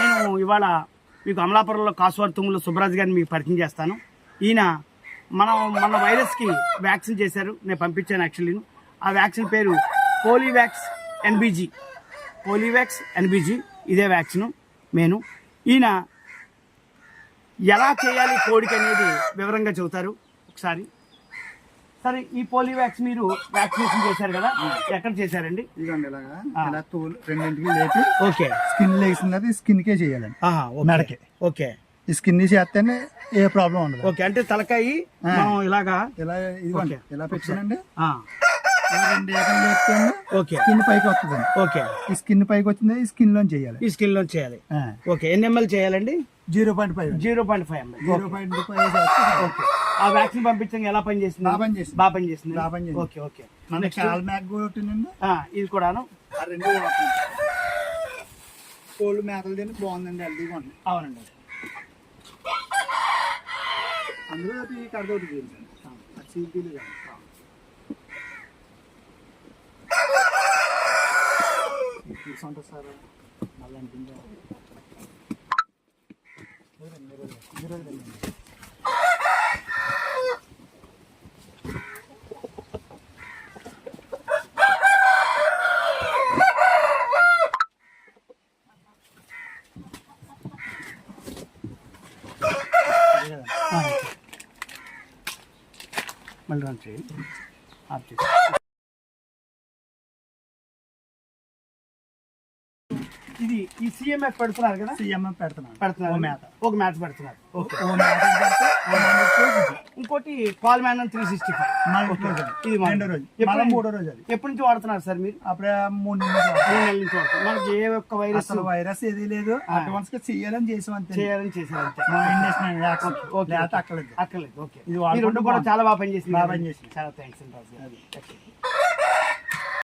నేను ఇవాళ మీకు అమలాపురంలో కాసువారి తుమ్ముల సుబ్బరాజు గారిని మీకు పరిచయం చేస్తాను. ఈయన మన వైరస్కి వ్యాక్సిన్ చేశారు, నేను పంపించాను యాక్చువల్లీ. ఆ వ్యాక్సిన్ పేరు పోలీవ్యాక్స్ ఎన్బీజీ. ఇదే వ్యాక్సిన్ మెయిన్. ఈయన ఎలా చేయాలి కోడికి అనేది వివరంగా చెబుతారు ఒకసారి. సరే, ఈ పోలీవ్యాక్స్ మీరు వ్యాక్సినేషన్ చేశారు కదా, ఎక్కడ చేశారండి? ఇదిగోండి ఇలాగా, ఇలా తోలు రెండింటికి లేపి ఓకే, స్కిన్ లేసినది స్కిన్ కే చేయాలండి. మెడకి ఓకే, ఈ స్కిన్ చేస్తేనే ఏ ప్రాబ్లం ఉండదు. ఓకే, అంటే తలకాయి మనం ఇలాగా ఇలా ఇదిగోండి ఇలా పెట్టానండి. ఆ, రెండు ఏకం లేపితే ఓకే, స్కిన్ పైకి వస్తుందండి. ఓకే, ఈ స్కిన్ పైకి వచ్చింది ఈ స్కిన్ లో చేయాలి. ఈ స్కిన్ లో చేయాలి. ఓకే, ఎన్ని ఎంఎల్ చేయాలండి? 0.5 0.5 0.5. ఓకే, ఆ వ్యాక్సిన్ పంపించడం ఎలా పనిచేస్తుంది? బాగా పనిచేస్తుంది. ఓకే ఓకే, మన కాల్ మ్యాక్ కొట్టిందండి. ఇది కూడాను ఆ రెండు కోళ్ళు మేతలు తిని బాగుందండి, హెల్దీగా ఉంది. అవునండి, అందులో కడతోటి చేయండి ఉంటుంది సార్. మళ్ళీ అనిపించారు మళ్ళీ రన్ చేయి. ఇది ఈ సిఎంఎఫ్ పెడుతున్నారు కదా? సిఎంఎఫ్ పెడుతున్నారు. ఒక మ్యాథ్ పెడుతున్నారు. ఓకే, ఓ మ్యాథ ఇంకోటి పాల్ మ్యాన్ 365. ఇది రెండో రోజు, మూడో రోజు. అది ఎప్పటి నుంచి వాడుతున్నారు సార్ మీరు? అప్పుడే 3 నెలల నుంచి వాడుతున్నారు. మనకి ఏ ఒక్క వైరస్ ఏది లేదు. అడ్వాన్స్ గా చేయాలని చేసాం అంతే. చేశారు అంతే. అక్కర్లేదు. ఓకే, ఇది రెండు కూడా చాలా బాగా పనిచేసింది. చాలా థ్యాంక్స్ అండి రాజు గారు.